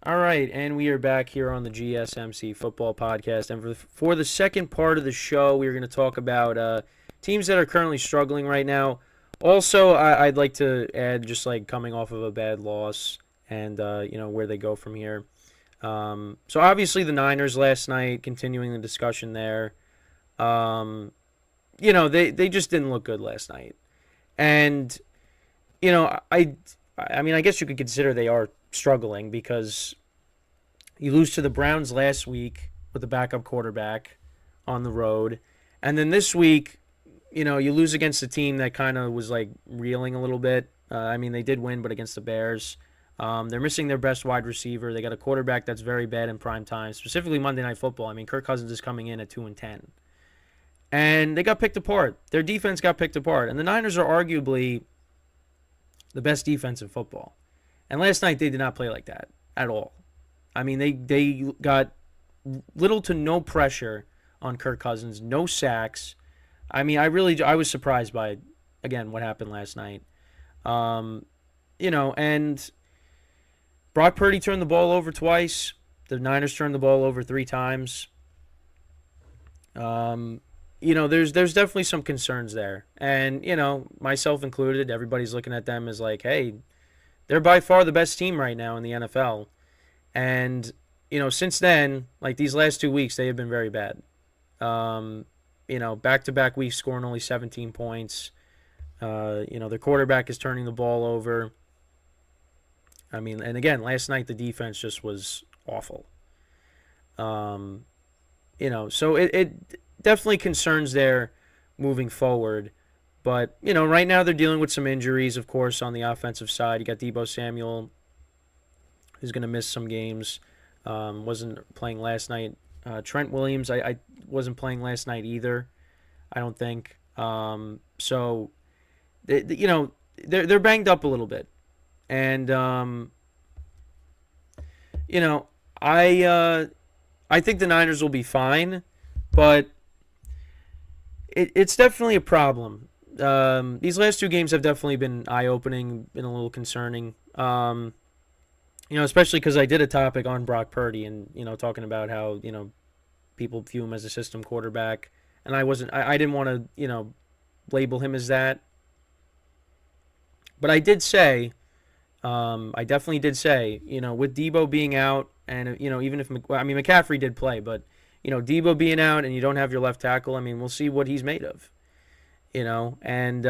All right, and we are back here on the GSMC Football Podcast. And for the second part of the show, we're going to talk about teams that are currently struggling right now. Also, I'd like to add just like coming off of a bad loss and where they go from here. So obviously the Niners last night, continuing the discussion there. They just didn't look good last night, and I mean I guess you could consider they are struggling because you lose to the Browns last week with a backup quarterback on the road. And then this week, you lose against a team that kind of was like reeling a little bit. I mean, they did win, but against the Bears. They're missing their best wide receiver. They got a quarterback that's very bad in prime time, specifically Monday Night Football. I mean, Kirk Cousins is coming in at 2-10. And they got picked apart. Their defense got picked apart. And the Niners are arguably the best defense in football. And last night they did not play like that at all. I mean, they got little to no pressure on Kirk Cousins, no sacks. I mean, I was surprised by, again, what happened last night. And Brock Purdy turned the ball over twice. The Niners turned the ball over 3 times. There's definitely some concerns there. And, myself included, everybody's looking at them as like, hey, they're by far the best team right now in the NFL. And, since then, like these last 2 weeks, they have been very bad. Back-to-back weeks scoring only 17 points. Their quarterback is turning the ball over. I mean, and again, last night the defense just was awful. So it definitely concerns there moving forward. But, right now they're dealing with some injuries, of course, on the offensive side. You got Deebo Samuel, who's going to miss some games. Wasn't playing last night. Trent Williams, I wasn't playing last night either, I don't think. They're banged up a little bit. And, I think the Niners will be fine, but it's definitely a problem. These last 2 games have definitely been eye-opening, been a little concerning. Especially because I did a topic on Brock Purdy and, talking about how, people view him as a system quarterback. And I didn't want to, label him as that. But I did say, I definitely did say, with Deebo being out and, even if, McCaffrey did play, but, Deebo being out and you don't have your left tackle, I mean, we'll see what he's made of. And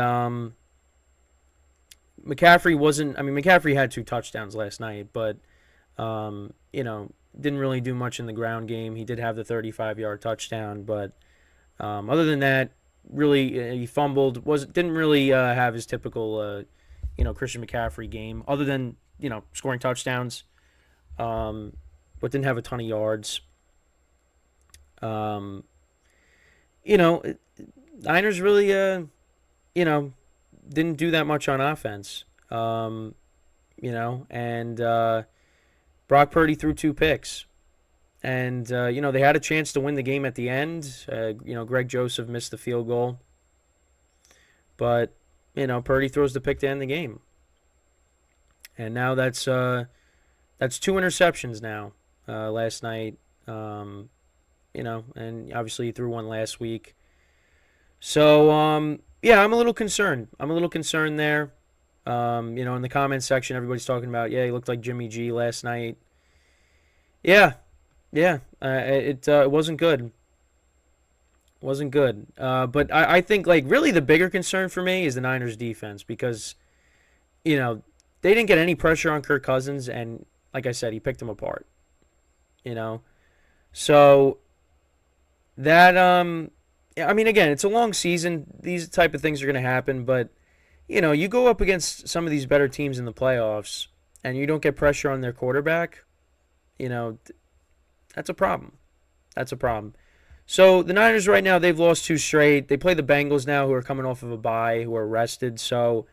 McCaffrey had 2 touchdowns last night, but, didn't really do much in the ground game. He did have the 35-yard touchdown, but other than that, really, he fumbled. Didn't really have his typical, Christian McCaffrey game, other than, scoring touchdowns, but didn't have a ton of yards. Niners really, didn't do that much on offense. And Brock Purdy threw 2 picks. And, they had a chance to win the game at the end. Greg Joseph missed the field goal. But, Purdy throws the pick to end the game. And now that's 2 interceptions now last night. And obviously he threw one last week. So, I'm a little concerned. I'm a little concerned there. In the comments section, everybody's talking about, he looked like Jimmy G last night. Yeah. It wasn't good. Wasn't good. But I think, like, really the bigger concern for me is the Niners defense because, they didn't get any pressure on Kirk Cousins, and like I said, he picked them apart. So that, again, it's a long season. These type of things are going to happen, but, you go up against some of these better teams in the playoffs and you don't get pressure on their quarterback, that's a problem. That's a problem. So the Niners right now, they've lost 2 straight. They play the Bengals now, who are coming off of a bye, who are rested. So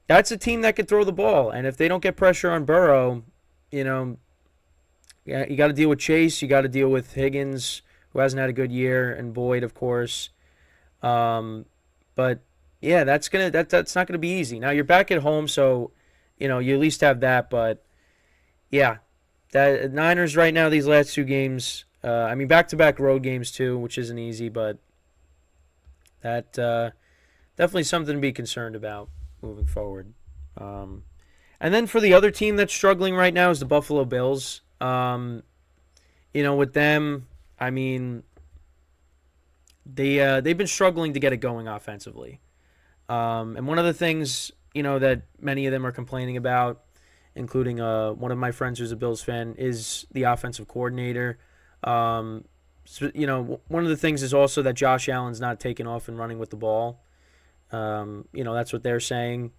that's a team that could throw the ball. And if they don't get pressure on Burrow, you got to deal with Chase. You got to deal with Higgins, who hasn't had a good year, and Boyd, of course. But yeah, that's not gonna be easy. Now you're back at home, so you at least have that. But yeah, that Niners right now, these last two games, I mean, back-to-back road games too, which isn't easy, but that definitely something to be concerned about moving forward. And then for the other team that's struggling right now is the Buffalo Bills. With them, I mean, they've been struggling to get it going offensively. And one of the things, that many of them are complaining about, including one of my friends who's a Bills fan, is the offensive coordinator. One of the things is also that Josh Allen's not taking off and running with the ball. That's what they're saying.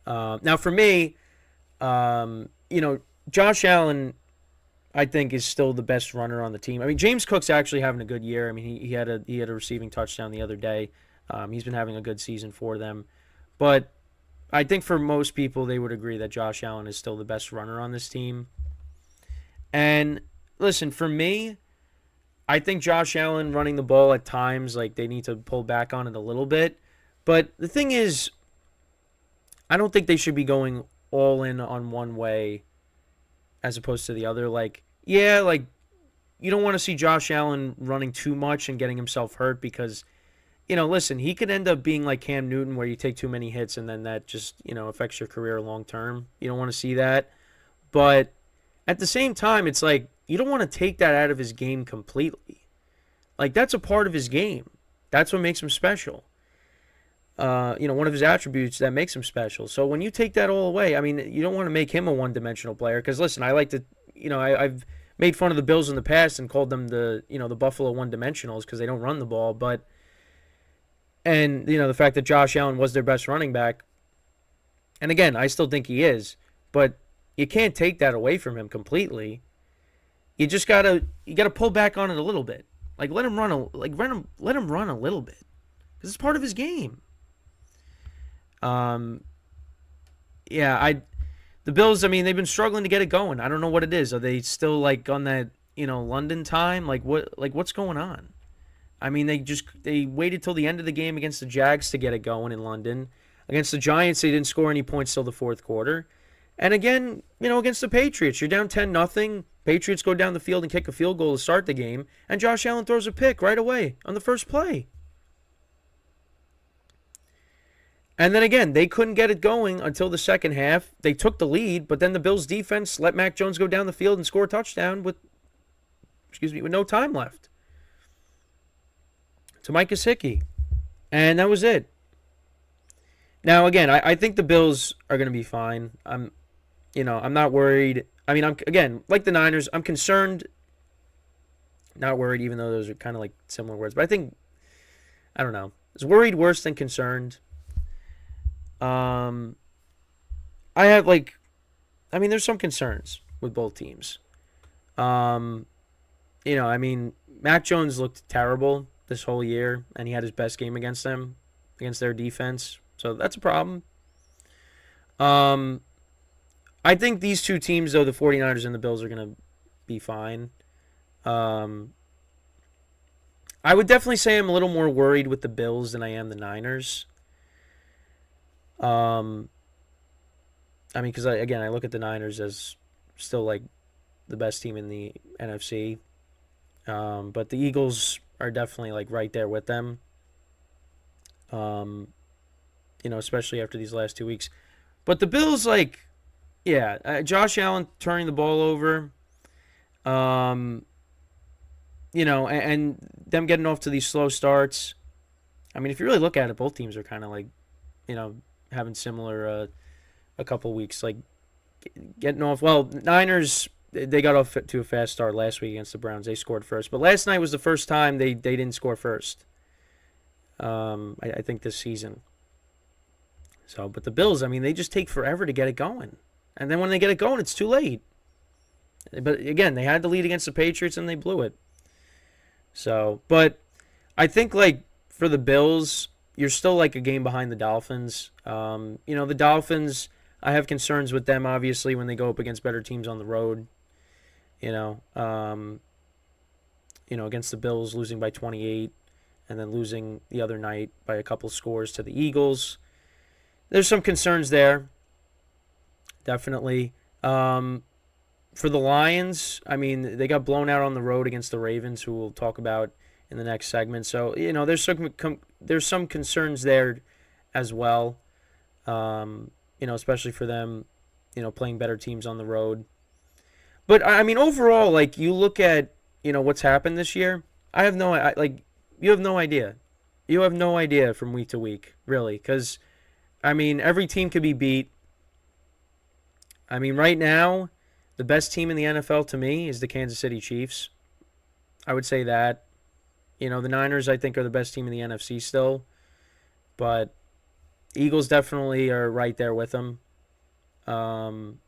Now, for me, Josh Allen, I think, is still the best runner on the team. I mean, James Cook's actually having a good year. I mean, he had a receiving touchdown the other day. He's been having a good season for them. But I think for most people, they would agree that Josh Allen is still the best runner on this team. And listen, for me, I think Josh Allen running the ball at times, like, they need to pull back on it a little bit. But the thing is, I don't think they should be going all in on one way as opposed to the other. You don't want to see Josh Allen running too much and getting himself hurt because, listen, he could end up being like Cam Newton where you take too many hits and then that just, affects your career long term. You don't want to see that. But at the same time, it's like you don't want to take that out of his game completely. Like, that's a part of his game. That's what makes him special. One of his attributes that makes him special. So when you take that all away, I mean, you don't want to make him a one-dimensional player. Because listen, I like to, I've made fun of the Bills in the past and called them the Buffalo one-dimensionals because they don't run the ball. And the fact that Josh Allen was their best running back, and again, I still think he is, but you can't take that away from him completely. You just gotta pull back on it a little bit. Like, let him run a little bit because it's part of his game. The Bills, I mean, they've been struggling to get it going. I don't know what it is. Are they still on that, London time? What's going on? I mean, they waited till the end of the game against the Jags to get it going in London. Against the Giants, they didn't score any points till the fourth quarter. And again, against the Patriots, you're down 10-0. Patriots go down the field and kick a field goal to start the game, and Josh Allen throws a pick right away on the first play. And then again, they couldn't get it going until the second half. They took the lead, but then the Bills defense let Mac Jones go down the field and score a touchdown with no time left to Mike Gesicki. And that was it. Now, again, I think the Bills are going to be fine. I'm not worried. I mean, again, like the Niners, I'm concerned. Not worried, even though those are kind of like similar words. But I don't know. Is worried worse than concerned? I have there's some concerns with both teams. I mean, Mac Jones looked terrible this whole year, and he had his best game against them, against their defense. So that's a problem. I think these two teams, though, the 49ers and the Bills, are going to be fine. I would definitely say I'm a little more worried with the Bills than I am the Niners. I mean, because I look at the Niners as still the best team in the NFC, but the Eagles are definitely right there with them. Especially after these last 2 weeks. But the Bills, Josh Allen turning the ball over, and them getting off to these slow starts. I mean, if you really look at it, both teams are kind of having similar a couple weeks, getting off. Well, Niners, they got off to a fast start last week against the Browns. They scored first, but last night was the first time they didn't score first. I think this season. So, but the Bills, I mean, they just take forever to get it going, and then when they get it going, it's too late. But again, they had the lead against the Patriots and they blew it. So, but I think for the Bills, you're still a game behind the Dolphins. The Dolphins, I have concerns with them, obviously, when they go up against better teams on the road. Against the Bills, losing by 28, and then losing the other night by a couple scores to the Eagles. There's some concerns there, definitely. For the Lions, I mean, they got blown out on the road against the Ravens, who we'll talk about in the next segment. So there's some concerns there as well. Especially for them, playing better teams on the road. But I mean, overall, like you look at what's happened this year. You have no idea. You have no idea from week to week, really, because I mean, every team could be beat. I mean, right now, the best team in the NFL to me is the Kansas City Chiefs. I would say that. The Niners, I think, are the best team in the NFC still. But Eagles definitely are right there with them. And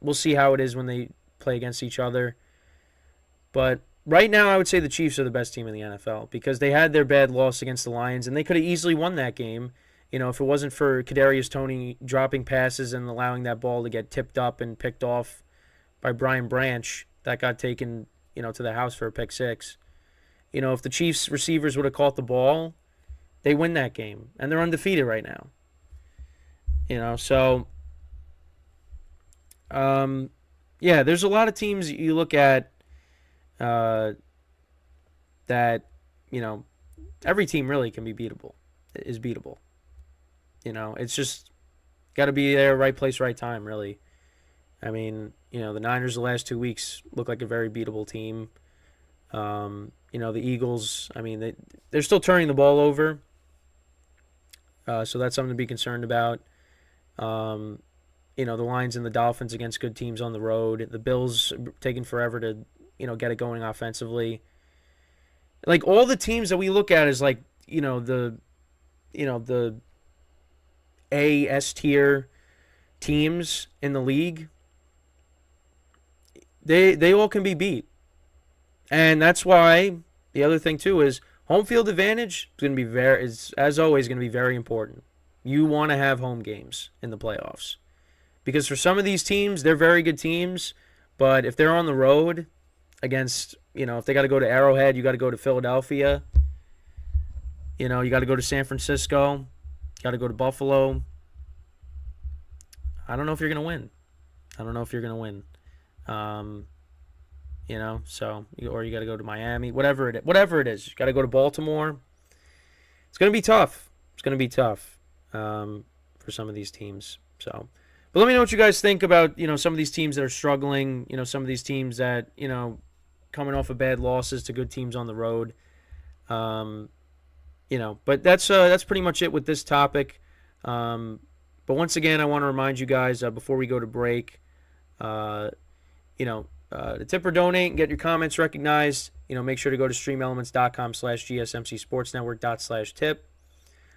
we'll see how it is when they play against each other. But right now, I would say the Chiefs are the best team in the NFL because they had their bad loss against the Lions, and they could have easily won that game. If it wasn't for Kadarius Toney dropping passes and allowing that ball to get tipped up and picked off by Brian Branch, that got taken, to the house for a pick six. If the Chiefs receivers would have caught the ball, they win that game, and they're undefeated right now. So there's a lot of teams you look at that every team really can be beatable, is beatable. It's just got to be there, right place, right time, really. I mean, the Niners the last 2 weeks look like a very beatable team. The Eagles, I mean, they're still turning the ball over, so that's something to be concerned about. The Lions and the Dolphins against good teams on the road. The Bills taking forever to, get it going offensively. Like all the teams that we look at is like, the A-S tier teams in the league. They all can be beat. And that's why the other thing too is home field advantage is going to be as always going to be very important. You want to have home games in the playoffs. Because for some of these teams, they're very good teams, but if they're on the road against, if they got to go to Arrowhead, you got to go to Philadelphia, you got to go to San Francisco, got to go to Buffalo. I don't know if you're going to win. Or you got to go to Miami, whatever it is. You got to go to Baltimore. It's going to be tough. For some of these teams. So, but let me know what you guys think about, some of these teams that are struggling, some of these teams that, coming off of bad losses to good teams on the road. But that's pretty much it with this topic. But once again, I want to remind you guys before we go to break, to tip or donate and get your comments recognized, make sure to go to streamelements.com/gsmcsportsnetwork./tip.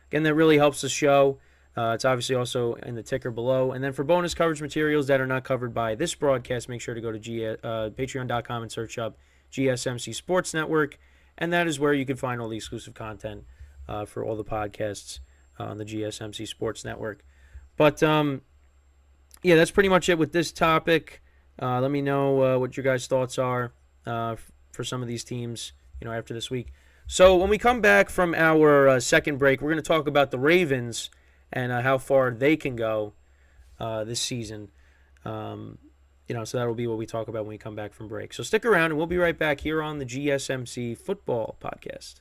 Again, that really helps the show. It's obviously also in the ticker below. And then for bonus coverage materials that are not covered by this broadcast, make sure to go to patreon.com and search up GSMC Sports Network. And that is where you can find all the exclusive content for all the podcasts on the GSMC Sports Network. But, that's pretty much it with this topic. Let me know what your guys' thoughts are for some of these teams, after this week. So when we come back from our second break, we're going to talk about the Ravens and how far they can go this season. So that'll be what we talk about when we come back from break. So stick around, and we'll be right back here on the GSMC Football Podcast.